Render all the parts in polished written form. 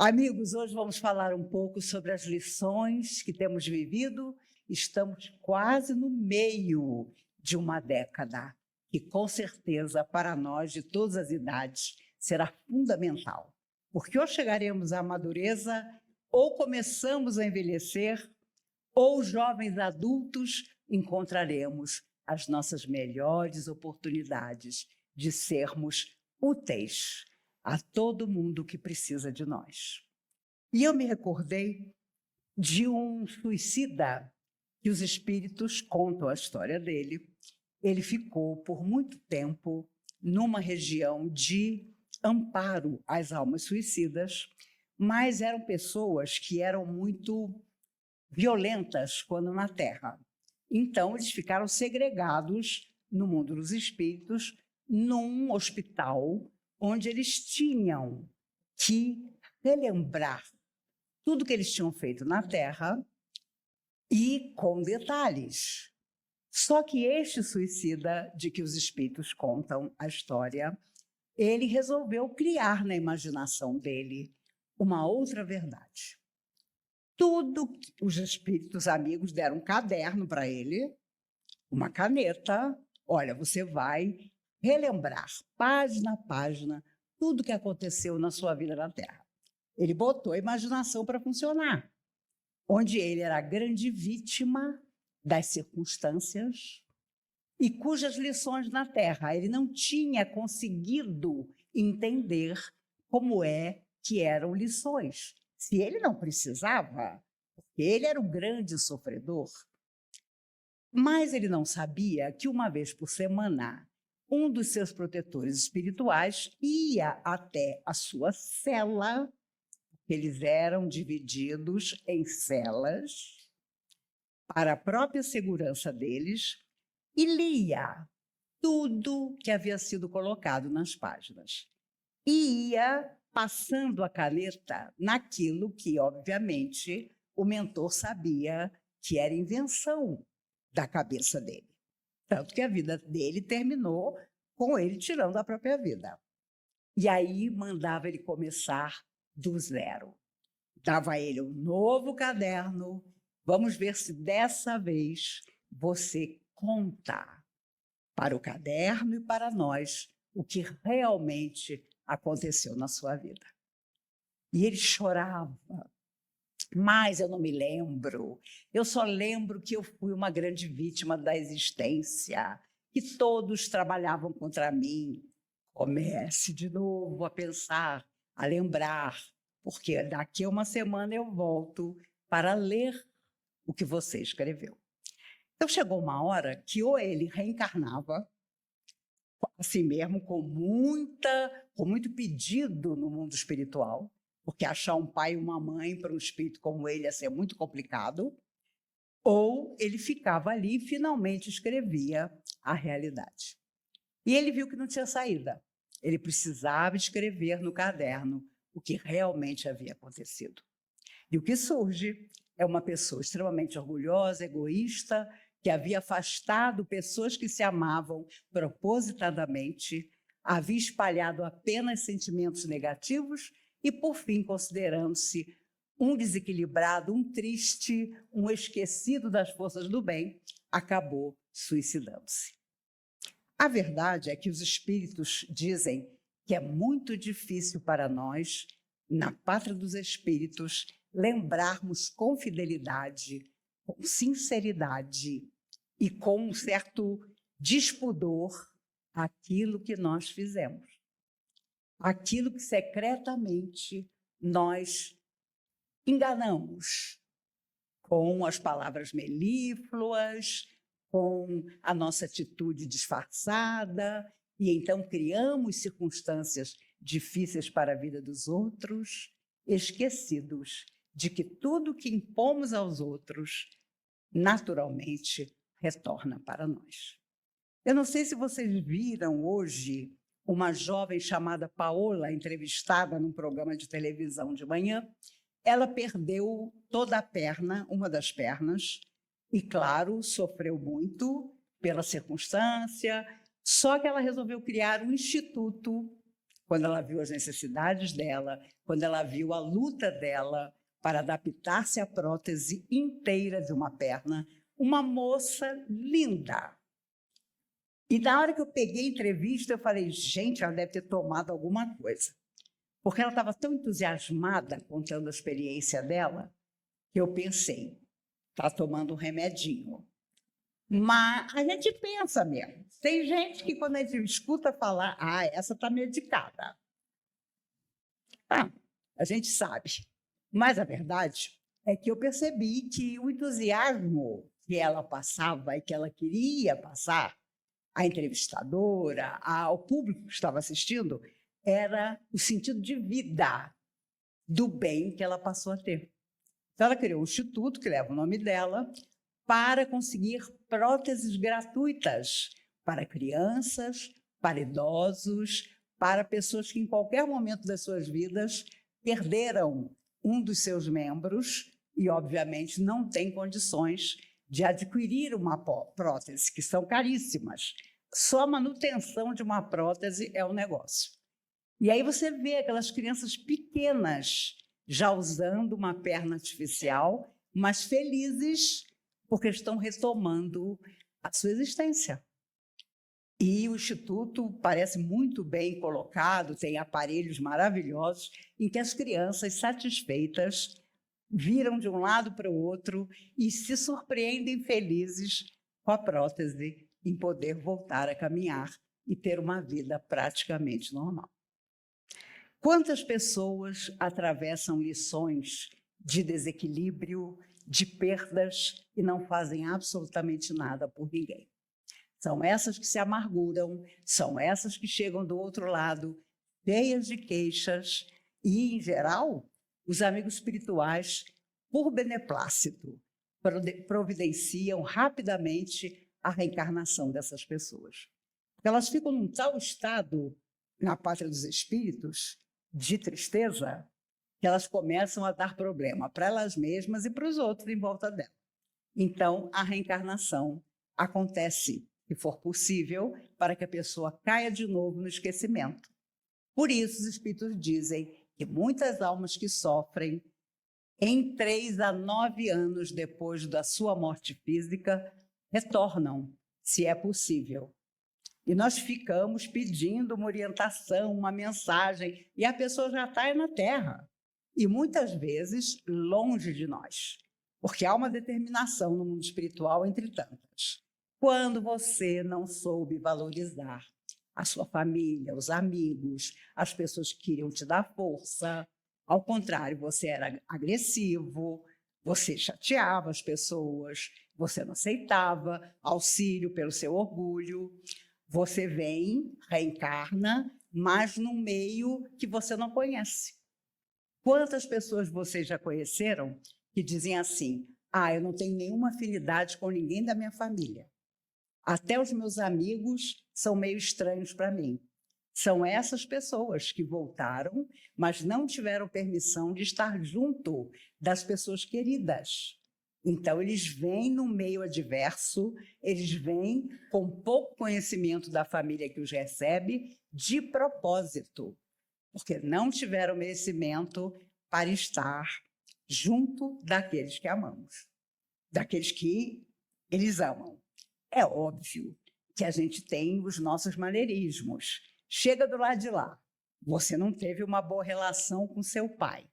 Amigos, hoje vamos falar um pouco sobre as lições que temos vivido. Estamos quase no meio de uma década que, com certeza, para nós de todas as idades, será fundamental. Porque ou chegaremos à madureza, ou começamos a envelhecer, ou jovens adultos encontraremos as nossas melhores oportunidades de sermos úteis a todo mundo que precisa de nós. E eu me recordei de um suicida que os espíritos contam a história dele. Ele ficou por muito tempo numa região de amparo às almas suicidas, mas eram pessoas que eram muito violentas quando na Terra. Então, eles ficaram segregados no mundo dos espíritos, num hospital onde eles tinham que relembrar tudo que eles tinham feito na Terra e com detalhes. Só que este suicida, de que os espíritos contam a história, ele resolveu criar na imaginação dele uma outra verdade. Tudo que os espíritos amigos deram um caderno para ele, uma caneta. Olha, você vai relembrar, página a página, tudo que aconteceu na sua vida na Terra. Ele botou a imaginação para funcionar, onde ele era a grande vítima das circunstâncias e cujas lições na Terra ele não tinha conseguido entender como é que eram lições. Se ele não precisava, porque ele era um grande sofredor, mas ele não sabia que uma vez por semana um dos seus protetores espirituais ia até a sua cela, eles eram divididos em celas para a própria segurança deles, e lia tudo que havia sido colocado nas páginas. E ia passando a caneta naquilo que, obviamente, o mentor sabia que era invenção da cabeça dele. Tanto que a vida dele terminou com ele tirando a própria vida. E aí mandava ele começar do zero. Dava a ele um novo caderno. Vamos ver se dessa vez você conta para o caderno e para nós o que realmente aconteceu na sua vida. E ele chorava. Mas eu não me lembro. Eu só lembro que eu fui uma grande vítima da existência, que todos trabalhavam contra mim. Comece de novo a pensar, a lembrar, porque daqui a uma semana eu volto para ler o que você escreveu. Então chegou uma hora que ou ele reencarnava, assim mesmo, com muito pedido no mundo espiritual, porque achar um pai e uma mãe para um espírito como ele ia ser muito complicado, ou ele ficava ali e finalmente escrevia a realidade. E ele viu que não tinha saída. Ele precisava escrever no caderno o que realmente havia acontecido. E o que surge é uma pessoa extremamente orgulhosa, egoísta, que havia afastado pessoas que se amavam propositadamente, havia espalhado apenas sentimentos negativos e, por fim, considerando-se um desequilibrado, um triste, um esquecido das forças do bem, acabou suicidando-se. A verdade é que os espíritos dizem que é muito difícil para nós, na pátria dos espíritos, lembrarmos com fidelidade, com sinceridade e com um certo despudor aquilo que nós fizemos. Aquilo que secretamente nós enganamos com as palavras melífluas, com a nossa atitude disfarçada, e então criamos circunstâncias difíceis para a vida dos outros, esquecidos de que tudo que impomos aos outros, naturalmente, retorna para nós. Eu não sei se vocês viram hoje uma jovem chamada Paola, entrevistada num programa de televisão de manhã. Ela perdeu toda a perna, uma das pernas, e, claro, sofreu muito pela circunstância, só que ela resolveu criar um instituto quando ela viu as necessidades dela, quando ela viu a luta dela para adaptar-se à prótese inteira de uma perna, uma moça linda. E na hora que eu peguei a entrevista, eu falei, gente, ela deve ter tomado alguma coisa. Porque ela estava tão entusiasmada contando a experiência dela, que eu pensei, está tomando um remedinho. Mas a gente pensa mesmo. Tem gente que, quando a gente escuta falar, essa está medicada. A gente sabe. Mas a verdade é que eu percebi que o entusiasmo que ela passava e que ela queria passar à entrevistadora, ao público que estava assistindo, era o sentido de vida do bem que ela passou a ter. Então, ela criou um instituto, que leva o nome dela, para conseguir próteses gratuitas para crianças, para idosos, para pessoas que, em qualquer momento das suas vidas, perderam um dos seus membros e, obviamente, não têm condições de adquirir uma prótese, que são caríssimas. Só a manutenção de uma prótese é um negócio. E aí você vê aquelas crianças pequenas já usando uma perna artificial, mas felizes porque estão retomando a sua existência. E o Instituto parece muito bem colocado, tem aparelhos maravilhosos em que as crianças satisfeitas viram de um lado para o outro e se surpreendem felizes com a prótese em poder voltar a caminhar e ter uma vida praticamente normal. Quantas pessoas atravessam lições de desequilíbrio, de perdas e não fazem absolutamente nada por ninguém? São essas que se amarguram, são essas que chegam do outro lado, cheias de queixas e, em geral, os amigos espirituais, por beneplácito, providenciam rapidamente a reencarnação dessas pessoas. Elas ficam num tal estado, na pátria dos espíritos, de tristeza, que elas começam a dar problema para elas mesmas e para os outros em volta dela. Então, a reencarnação acontece, se for possível, para que a pessoa caia de novo no esquecimento. Por isso, os espíritos dizem que muitas almas que sofrem, em 3 a 9 anos depois da sua morte física, retornam, se é possível. E nós ficamos pedindo uma orientação, uma mensagem, e a pessoa já está na Terra. E muitas vezes longe de nós, porque há uma determinação no mundo espiritual entre tantas. Quando você não soube valorizar a sua família, os amigos, as pessoas que queriam te dar força, ao contrário, você era agressivo, você chateava as pessoas, você não aceitava auxílio pelo seu orgulho. Você vem, reencarna, mas num meio que você não conhece. Quantas pessoas vocês já conheceram que dizem assim, eu não tenho nenhuma afinidade com ninguém da minha família. Até os meus amigos são meio estranhos para mim. São essas pessoas que voltaram, mas não tiveram permissão de estar junto das pessoas queridas. Então, eles vêm no meio adverso, eles vêm com pouco conhecimento da família que os recebe, de propósito, porque não tiveram merecimento para estar junto daqueles que amamos, daqueles que eles amam. É óbvio que a gente tem os nossos maneirismos. Chega do lado de lá, você não teve uma boa relação com seu pai.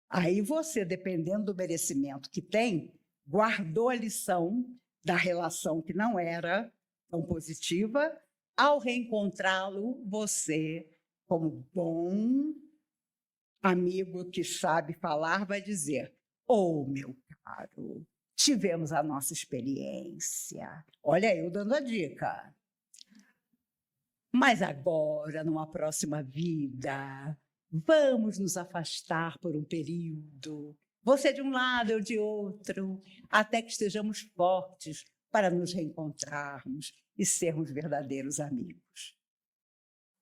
Aí você, dependendo do merecimento que tem, guardou a lição da relação que não era tão positiva. Ao reencontrá-lo, você, como bom amigo que sabe falar, vai dizer, meu caro, tivemos a nossa experiência. Olha eu dando a dica. Mas agora, numa próxima vida, vamos nos afastar por um período, você de um lado, eu de outro, até que estejamos fortes para nos reencontrarmos e sermos verdadeiros amigos.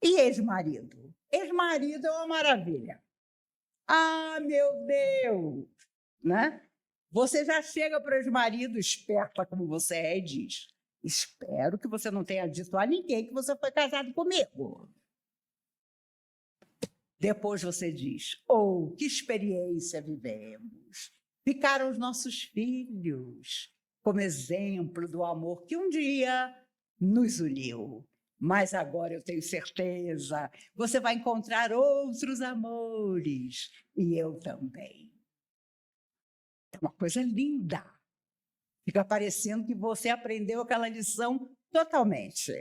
E ex-marido? Ex-marido é uma maravilha. Meu Deus! Né? Você já chega para o ex-marido, esperta como você é, e diz, espero que você não tenha dito a ninguém que você foi casado comigo. Depois você diz, oh, que experiência vivemos. Ficaram os nossos filhos como exemplo do amor que um dia nos uniu. Mas agora eu tenho certeza, você vai encontrar outros amores, e eu também. É uma coisa linda. Fica parecendo que você aprendeu aquela lição totalmente.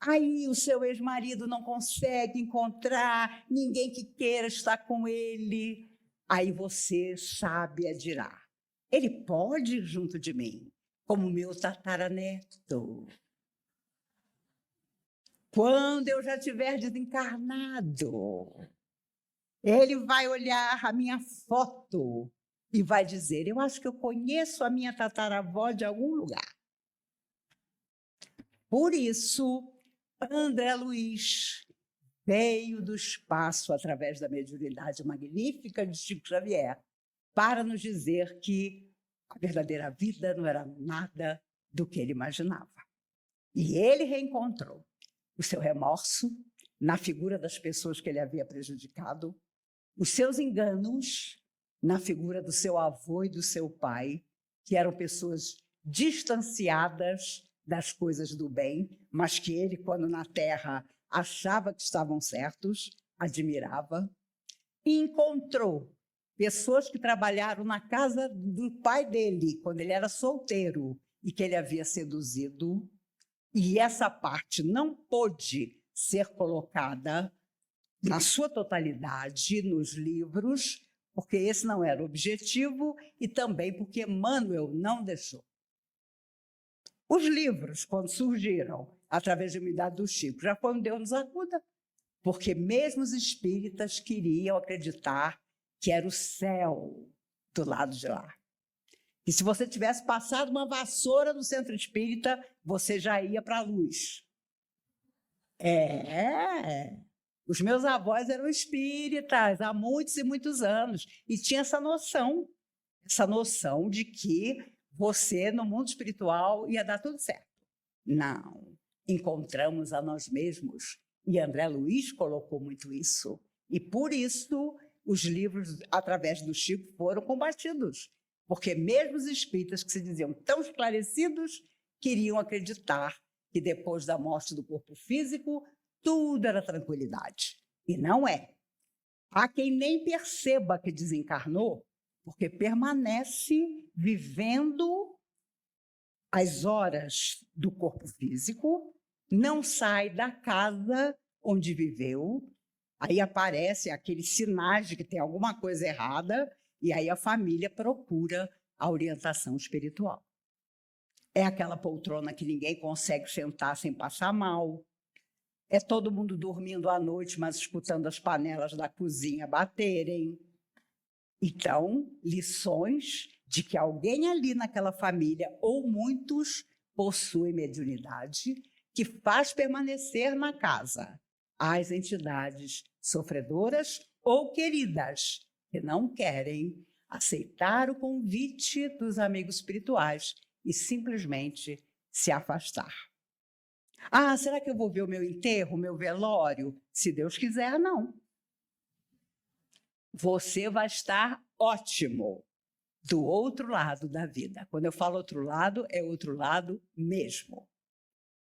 Aí o seu ex-marido não consegue encontrar ninguém que queira estar com ele. Aí você, sábia, dirá, ele pode ir junto de mim, como meu tataraneto. Quando eu já tiver desencarnado, ele vai olhar a minha foto e vai dizer, eu acho que eu conheço a minha tataravó de algum lugar. Por isso, André Luiz veio do espaço através da mediunidade magnífica de Chico Xavier para nos dizer que a verdadeira vida não era nada do que ele imaginava. E ele reencontrou o seu remorso na figura das pessoas que ele havia prejudicado, os seus enganos na figura do seu avô e do seu pai, que eram pessoas distanciadas das coisas do bem, mas que ele, quando na Terra achava que estavam certos, admirava, e encontrou pessoas que trabalharam na casa do pai dele, quando ele era solteiro, e que ele havia seduzido, e essa parte não pôde ser colocada na sua totalidade nos livros, porque esse não era o objetivo e também porque Emmanuel não deixou. Os livros, quando surgiram através da unidade do Chico, já foi um Deus nos acuda, porque mesmo os espíritas queriam acreditar que era o céu do lado de lá. E se você tivesse passado uma vassoura no centro espírita, você já ia para a luz. Os meus avós eram espíritas há muitos e muitos anos e tinha essa noção de que você, no mundo espiritual, ia dar tudo certo. Não, encontramos a nós mesmos. E André Luiz colocou muito isso. E por isso os livros, através do Chico, foram combatidos. Porque mesmo os espíritas que se diziam tão esclarecidos, queriam acreditar que depois da morte do corpo físico, tudo era tranquilidade. E não é. Há quem nem perceba que desencarnou, porque permanece vivendo as horas do corpo físico, não sai da casa onde viveu, aí aparecem aqueles sinais de que tem alguma coisa errada, e aí a família procura a orientação espiritual. É aquela poltrona que ninguém consegue sentar sem passar mal, é todo mundo dormindo à noite, mas escutando as panelas da cozinha baterem. Então, lições de que alguém ali naquela família, ou muitos, possui mediunidade, que faz permanecer na casa as entidades sofredoras ou queridas, que não querem aceitar o convite dos amigos espirituais e simplesmente se afastar. Ah, será que eu vou ver o meu enterro, o meu velório? Se Deus quiser, não. Você vai estar ótimo do outro lado da vida. Quando eu falo outro lado, é outro lado mesmo.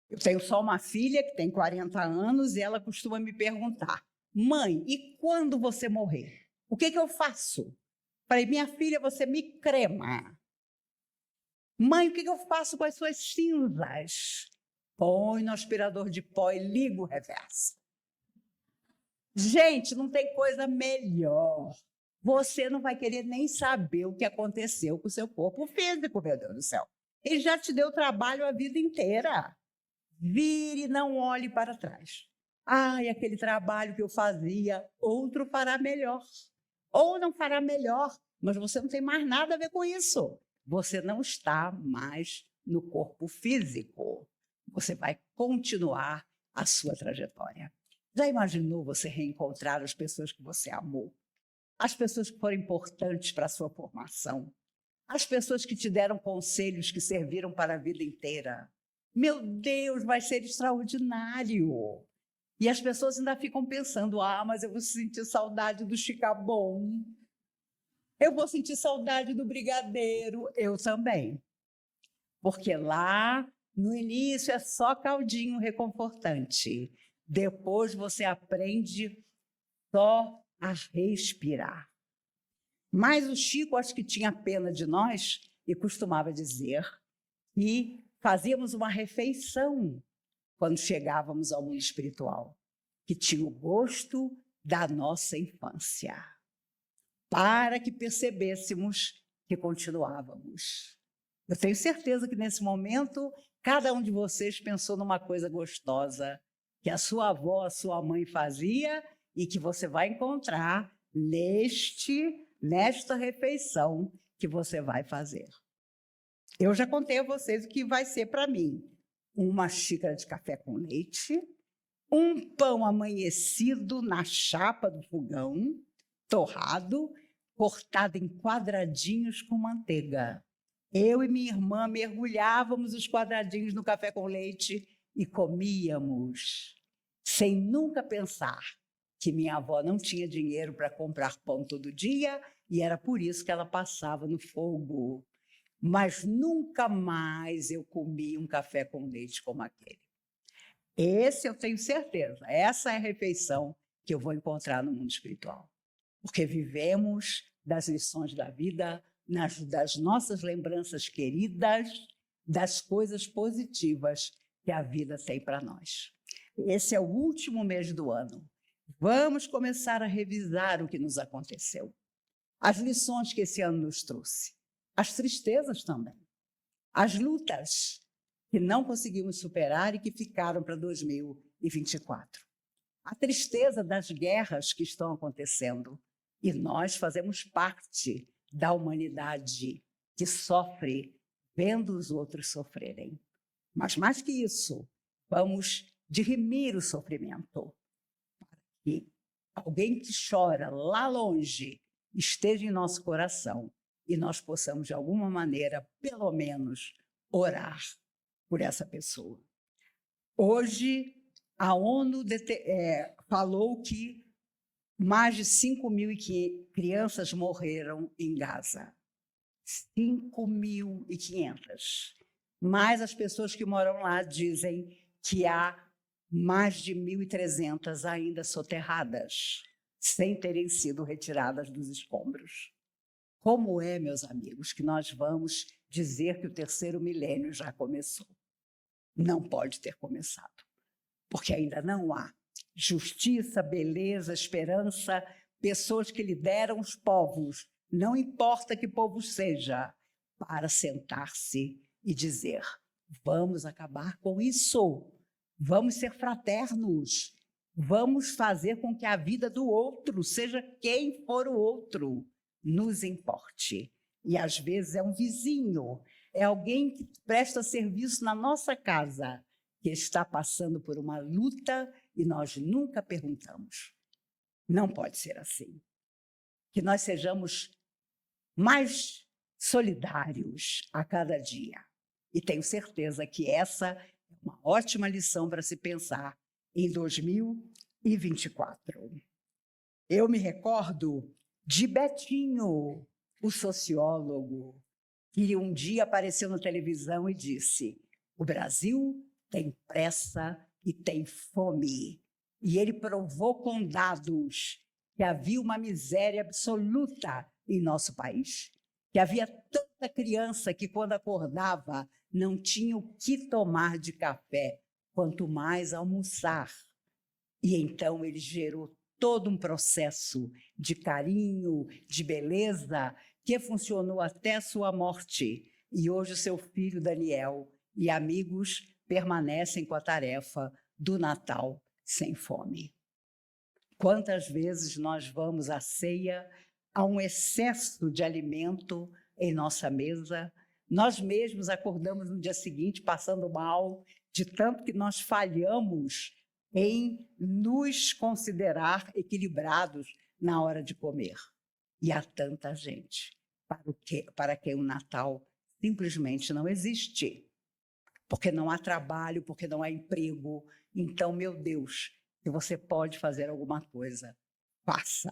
Eu tenho só uma filha que tem 40 anos e ela costuma me perguntar, mãe, e quando você morrer? O que eu faço? Falei, minha filha, você me crema. Mãe, o que eu faço com as suas cinzas? Põe no aspirador de pó e liga o reverso. Gente, não tem coisa melhor. Você não vai querer nem saber o que aconteceu com o seu corpo físico, meu Deus do céu. Ele já te deu trabalho a vida inteira. Vire e não olhe para trás. Ai, aquele trabalho que eu fazia, outro fará melhor. Ou não fará melhor, mas você não tem mais nada a ver com isso. Você não está mais no corpo físico. Você vai continuar a sua trajetória. Já imaginou você reencontrar as pessoas que você amou? As pessoas que foram importantes para a sua formação? As pessoas que te deram conselhos que serviram para a vida inteira? Meu Deus, vai ser extraordinário! E as pessoas ainda ficam pensando, mas eu vou sentir saudade do chicabom, eu vou sentir saudade do brigadeiro, eu também. Porque lá, no início, é só caldinho reconfortante. Depois você aprende só a respirar. Mas o Chico, acho que tinha pena de nós e costumava dizer que fazíamos uma refeição quando chegávamos ao mundo espiritual, que tinha o gosto da nossa infância, para que percebêssemos que continuávamos. Eu tenho certeza que, nesse momento, cada um de vocês pensou numa coisa gostosa que a sua avó, a sua mãe fazia e que você vai encontrar nesta refeição que você vai fazer. Eu já contei a vocês o que vai ser para mim. Uma xícara de café com leite, um pão amanhecido na chapa do fogão, torrado, cortado em quadradinhos com manteiga. Eu e minha irmã mergulhávamos os quadradinhos no café com leite e comíamos, sem nunca pensar que minha avó não tinha dinheiro para comprar pão todo dia e era por isso que ela passava no fogo. Mas nunca mais eu comi um café com leite como aquele. Esse eu tenho certeza, essa é a refeição que eu vou encontrar no mundo espiritual. Porque vivemos das lições da vida, das nossas lembranças queridas, das coisas positivas que a vida tem para nós. Esse é o último mês do ano. Vamos começar a revisar o que nos aconteceu. As lições que esse ano nos trouxe. As tristezas também. As lutas que não conseguimos superar e que ficaram para 2024. A tristeza das guerras que estão acontecendo. E nós fazemos parte da humanidade que sofre vendo os outros sofrerem. Mas, mais que isso, vamos dirimir o sofrimento. Para que alguém que chora lá longe esteja em nosso coração e nós possamos, de alguma maneira, pelo menos, orar por essa pessoa. Hoje, a ONU falou que mais de 5.000 crianças morreram em Gaza. 5.500. Mas as pessoas que moram lá dizem que há mais de 1.300 ainda soterradas, sem terem sido retiradas dos escombros. Como é, meus amigos, que nós vamos dizer que o terceiro milênio já começou? Não pode ter começado, porque ainda não há justiça, beleza, esperança, pessoas que lideram os povos, não importa que povo seja, para sentar-se e dizer: vamos acabar com isso, vamos ser fraternos, vamos fazer com que a vida do outro, seja quem for o outro, nos importe. E às vezes é um vizinho, é alguém que presta serviço na nossa casa, que está passando por uma luta e nós nunca perguntamos. Não pode ser assim. Que nós sejamos mais solidários a cada dia. E tenho certeza que essa é uma ótima lição para se pensar em 2024. Eu me recordo de Betinho, o sociólogo, que um dia apareceu na televisão e disse: o Brasil tem pressa e tem fome. E ele provou com dados que havia uma miséria absoluta em nosso país, que havia tanta criança que, quando acordava, não tinha o que tomar de café, quanto mais almoçar. E então ele gerou todo um processo de carinho, de beleza, que funcionou até sua morte. E hoje o seu filho Daniel e amigos permanecem com a tarefa do Natal sem fome. Quantas vezes nós vamos à ceia, há um excesso de alimento em nossa mesa, nós mesmos acordamos no dia seguinte passando mal, de tanto que nós falhamos em nos considerar equilibrados na hora de comer. E há tanta gente para quem o Natal simplesmente não existe. Porque não há trabalho, porque não há emprego. Então, meu Deus, Se você pode fazer alguma coisa, faça.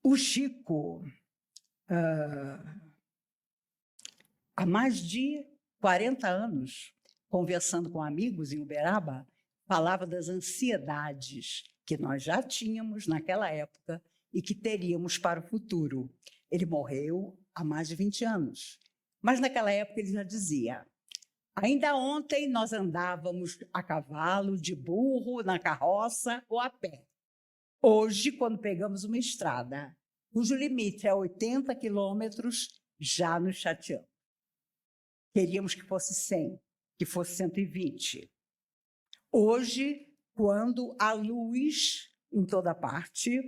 O Chico, há mais de 40 anos, conversando com amigos em Uberaba, falava das ansiedades que nós já tínhamos naquela época e que teríamos para o futuro. Ele morreu há mais de 20 anos, mas naquela época ele já dizia: ainda ontem nós andávamos a cavalo, de burro, na carroça ou a pé. Hoje, quando pegamos uma estrada cujo limite é 80 quilômetros, já nos chateamos. Queríamos que fosse 100, que fosse 120. Hoje, quando há luz em toda parte,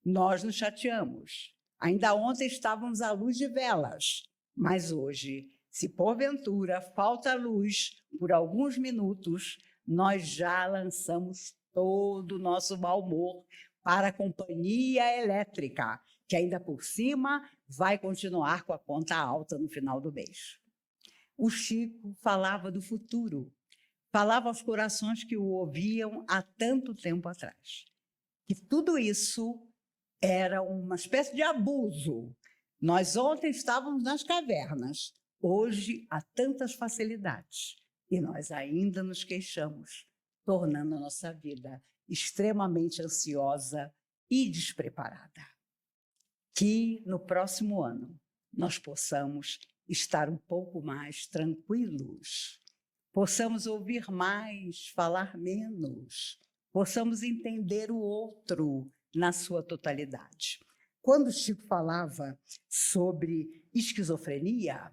nós nos chateamos. Ainda ontem estávamos à luz de velas, mas hoje, se porventura falta luz por alguns minutos, nós já lançamos todo o nosso mau humor para a companhia elétrica, que ainda por cima vai continuar com a conta alta no final do mês. O Chico falava do futuro, falava aos corações que o ouviam há tanto tempo atrás, que tudo isso era uma espécie de abuso. Nós ontem estávamos nas cavernas, hoje há tantas facilidades e nós ainda nos queixamos, tornando a nossa vida extremamente ansiosa e despreparada. Que no próximo ano nós possamos estar um pouco mais tranquilos, possamos ouvir mais, falar menos, possamos entender o outro na sua totalidade. Quando o Chico falava sobre esquizofrenia,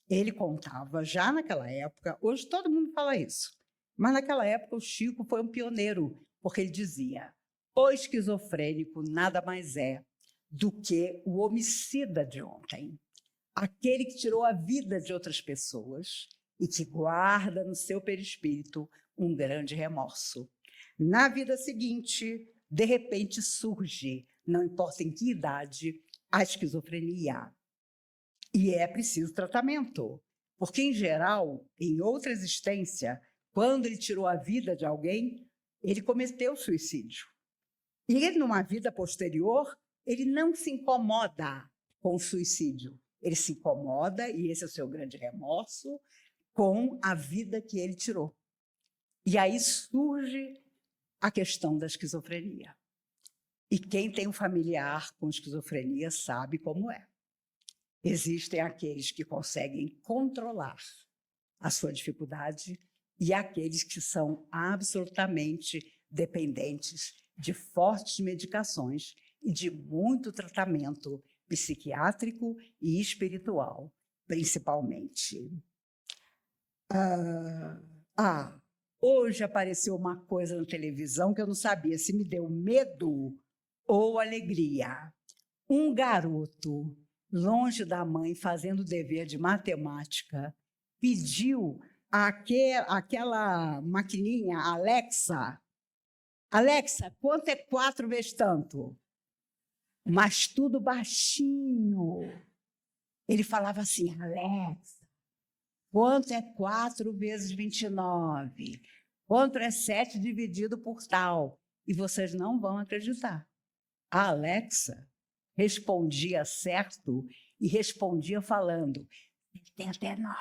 ele contava já naquela época, hoje todo mundo fala isso, mas naquela época o Chico foi um pioneiro, porque ele dizia: o esquizofrênico nada mais é do que o homicida de ontem, aquele que tirou a vida de outras pessoas e que guarda no seu perispírito um grande remorso. Na vida seguinte, de repente surge, não importa em que idade, a esquizofrenia. E é preciso tratamento, porque, em geral, em outra existência, quando ele tirou a vida de alguém, ele cometeu suicídio. E numa vida posterior, ele não se incomoda com o suicídio. Ele se incomoda, e esse é o seu grande remorso, com a vida que ele tirou. E aí surge a questão da esquizofrenia. E quem tem um familiar com esquizofrenia sabe como é. Existem aqueles que conseguem controlar a sua dificuldade e aqueles que são absolutamente dependentes de fortes medicações e de muito tratamento psiquiátrico e espiritual, principalmente. Hoje apareceu uma coisa na televisão que eu não sabia se me deu medo ou alegria. Um garoto, longe da mãe, fazendo o dever de matemática, pediu aquela maquininha, Alexa, quanto é 4 vezes tanto? Mas tudo baixinho. Ele falava assim: Alexa, quanto é 4 vezes 29? Quanto é 7 dividido por tal? E vocês não vão acreditar. A Alexa respondia certo e respondia falando 79.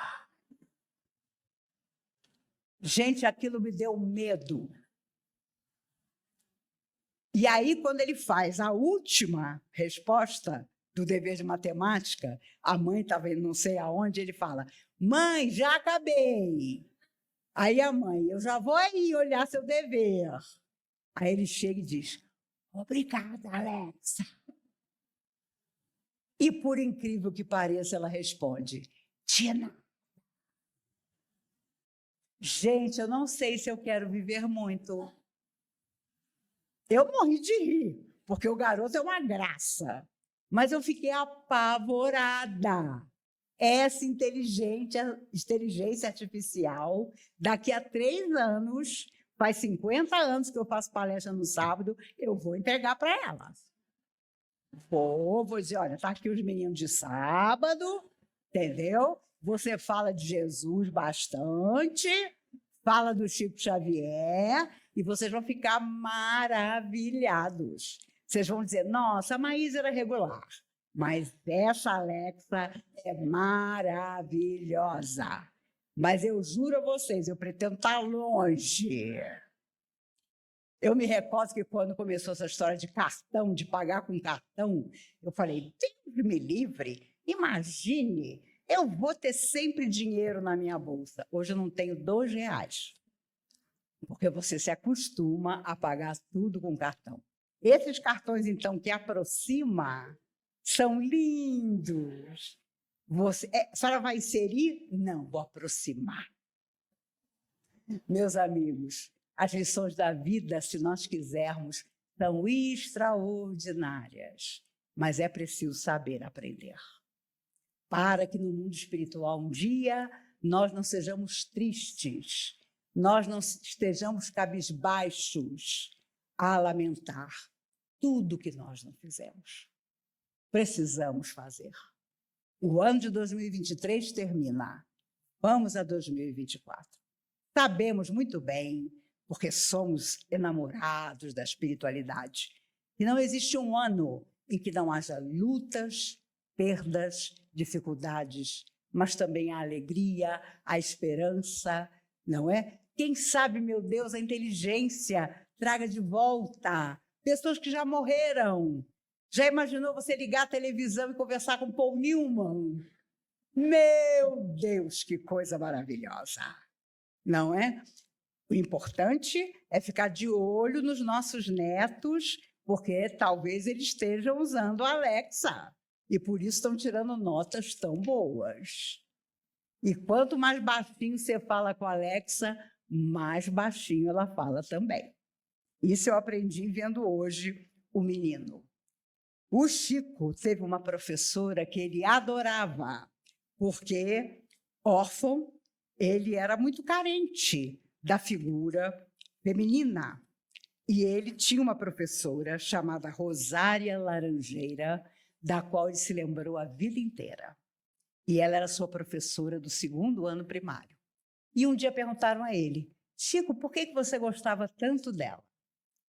Gente, aquilo me deu medo. E aí, quando ele faz a última resposta do dever de matemática, a mãe estava indo não sei aonde, ele fala: mãe, já acabei. Aí a mãe: eu já vou aí olhar seu dever. Aí ele chega e diz: obrigada, Alexa. E, por incrível que pareça, ela responde: Tina. Gente, eu não sei se eu quero viver muito. Eu morri de rir, porque o garoto é uma graça. Mas eu fiquei apavorada. Essa inteligência artificial, daqui a 3 anos, faz 50 anos que eu faço palestra no sábado, eu vou entregar para elas. Vou dizer: olha, está aqui os meninos de sábado, entendeu? Você fala de Jesus bastante, fala do Chico Xavier, e vocês vão ficar maravilhados. Vocês vão dizer, nossa, a Maísa era regular, mas essa Alexa é maravilhosa. Mas eu juro a vocês, eu pretendo estar longe. Eu me recordo que quando começou essa história de cartão, de pagar com cartão, eu falei, Deus me livre, imagine, eu vou ter sempre dinheiro na minha bolsa. Hoje eu não tenho R$2, porque você se acostuma a pagar tudo com cartão. Esses cartões, então, que aproximam, são lindos. A senhora vai inserir? Não, vou aproximar. Meus amigos, as lições da vida, se nós quisermos, são extraordinárias, mas é preciso saber aprender. Para que no mundo espiritual um dia nós não sejamos tristes, nós não estejamos cabisbaixos a lamentar tudo que nós não fizemos. Precisamos fazer. O ano de 2023 termina. Vamos a 2024. Sabemos muito bem, porque somos enamorados da espiritualidade, que não existe um ano em que não haja lutas, perdas, dificuldades, mas também a alegria, a esperança, não é? Quem sabe, meu Deus, a inteligência traga de volta pessoas que já morreram. Já imaginou você ligar a televisão e conversar com Paul Newman? Meu Deus, que coisa maravilhosa, não é? O importante é ficar de olho nos nossos netos, porque talvez eles estejam usando a Alexa e por isso estão tirando notas tão boas. E quanto mais baixinho você fala com a Alexa, mais baixinho ela fala também. Isso eu aprendi vendo hoje o menino. O Chico teve uma professora que ele adorava, porque, órfão, ele era muito carente da figura feminina. E ele tinha uma professora chamada Rosária Laranjeira, da qual ele se lembrou a vida inteira. E ela era sua professora do 2º ano primário. E um dia perguntaram a ele, Chico, por que você gostava tanto dela?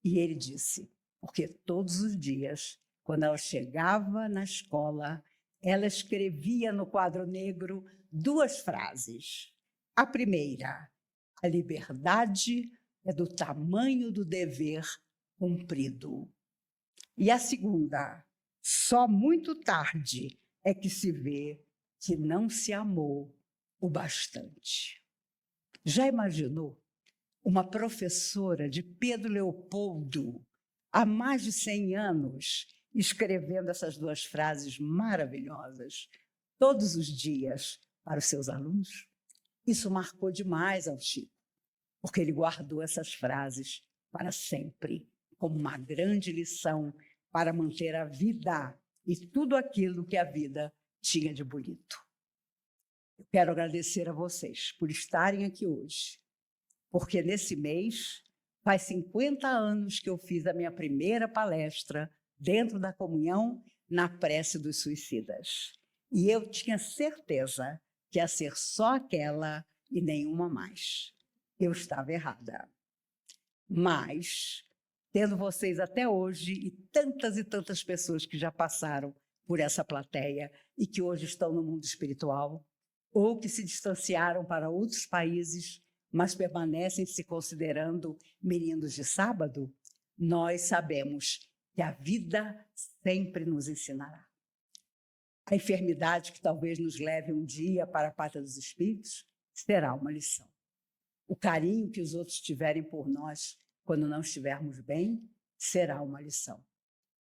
E ele disse, porque todos os dias, quando ela chegava na escola, ela escrevia no quadro negro 2 frases. A primeira, a liberdade é do tamanho do dever cumprido. E a segunda, só muito tarde é que se vê que não se amou o bastante. Já imaginou uma professora de Pedro Leopoldo, há mais de 100 anos, escrevendo essas 2 frases maravilhosas, todos os dias, para os seus alunos? Isso marcou demais ao Chico, porque ele guardou essas frases para sempre, como uma grande lição para manter a vida e tudo aquilo que a vida tinha de bonito. Eu quero agradecer a vocês por estarem aqui hoje, porque nesse mês faz 50 anos que eu fiz a minha primeira palestra dentro da comunhão na prece dos suicidas. E eu tinha certeza que ia ser só aquela e nenhuma mais. Eu estava errada. Mas, tendo vocês até hoje e tantas pessoas que já passaram por essa plateia e que hoje estão no mundo espiritual, ou que se distanciaram para outros países, mas permanecem se considerando meninos de sábado, nós sabemos que a vida sempre nos ensinará. A enfermidade que talvez nos leve um dia para a pátria dos espíritos será uma lição. O carinho que os outros tiverem por nós quando não estivermos bem será uma lição.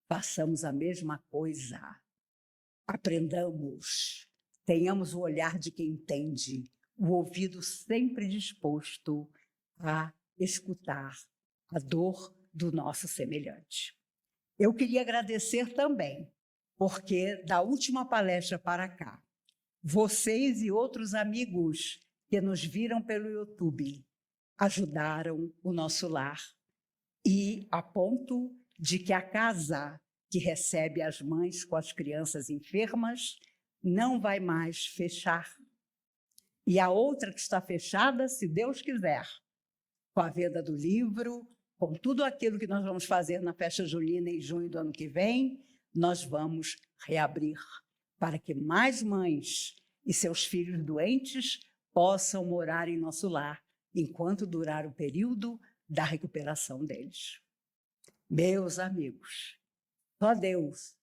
Façamos a mesma coisa. Aprendamos. Tenhamos o olhar de quem entende, o ouvido sempre disposto a escutar a dor do nosso semelhante. Eu queria agradecer também, porque da última palestra para cá, vocês e outros amigos que nos viram pelo YouTube ajudaram o nosso lar e a ponto de que a casa que recebe as mães com as crianças enfermas não vai mais fechar. E a outra que está fechada, se Deus quiser, com a venda do livro, com tudo aquilo que nós vamos fazer na festa junina em junho do ano que vem, nós vamos reabrir para que mais mães e seus filhos doentes possam morar em nosso lar enquanto durar o período da recuperação deles. Meus amigos, só Deus,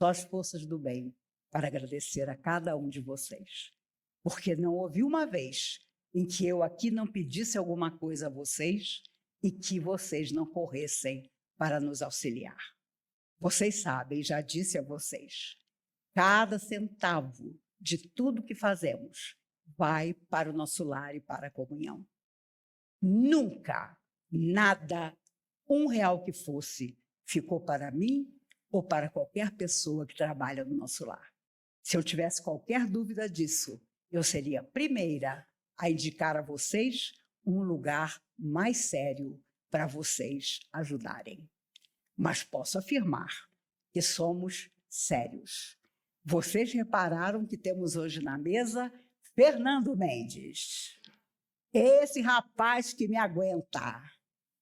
só as forças do bem para agradecer a cada um de vocês, porque não houve uma vez em que eu aqui não pedisse alguma coisa a vocês e que vocês não corressem para nos auxiliar. Vocês sabem, já disse a vocês, cada centavo de tudo que fazemos vai para o nosso lar e para a comunhão. Nunca, nada, R$1 que fosse, ficou para mim ou para qualquer pessoa que trabalha no nosso lar. Se eu tivesse qualquer dúvida disso, eu seria a primeira a indicar a vocês um lugar mais sério para vocês ajudarem. Mas posso afirmar que somos sérios. Vocês repararam que temos hoje na mesa Fernando Mendes. Esse rapaz que me aguenta.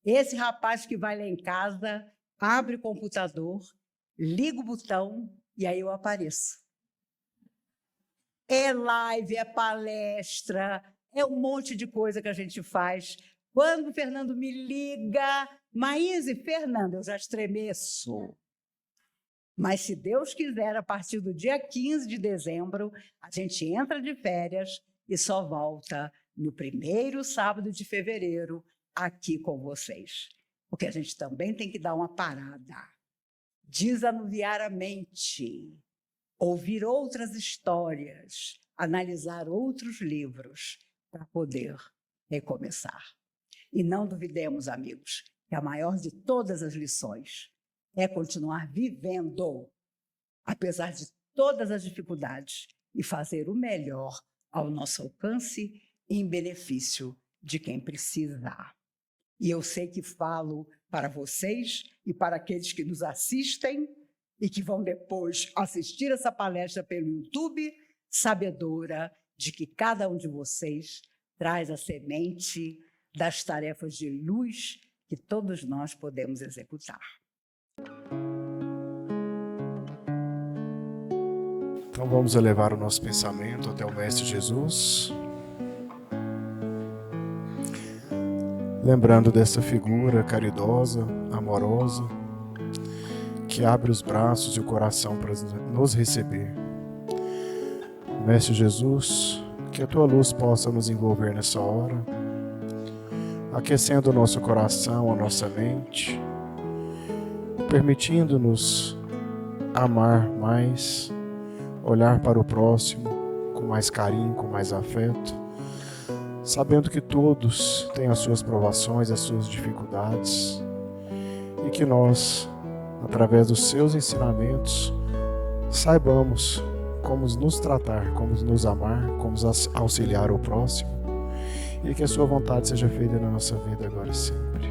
Esse rapaz que vai lá em casa, abre o computador, liga o botão e aí eu apareço. É live, é palestra, é um monte de coisa que a gente faz. Quando o Fernando me liga, Maíse, Fernando, eu já estremeço. Mas se Deus quiser, a partir do dia 15 de dezembro, a gente entra de férias e só volta no primeiro sábado de fevereiro aqui com vocês. Porque a gente também tem que dar uma parada, desanuviar a mente, ouvir outras histórias, analisar outros livros para poder recomeçar. E não duvidemos, amigos, que a maior de todas as lições é continuar vivendo, apesar de todas as dificuldades, e fazer o melhor ao nosso alcance em benefício de quem precisar. E eu sei que falo para vocês e para aqueles que nos assistem e que vão depois assistir essa palestra pelo YouTube, sabedora de que cada um de vocês traz a semente das tarefas de luz que todos nós podemos executar. Então vamos elevar o nosso pensamento até o Mestre Jesus, lembrando dessa figura caridosa, amorosa, que abre os braços e o coração para nos receber. Mestre Jesus, que a Tua luz possa nos envolver nessa hora, aquecendo o nosso coração, a nossa mente, permitindo-nos amar mais, olhar para o próximo com mais carinho, com mais afeto, sabendo que todos têm as suas provações, as suas dificuldades, e que nós, através dos seus ensinamentos, saibamos como nos tratar, como nos amar, como auxiliar o próximo, e que a sua vontade seja feita na nossa vida agora e sempre.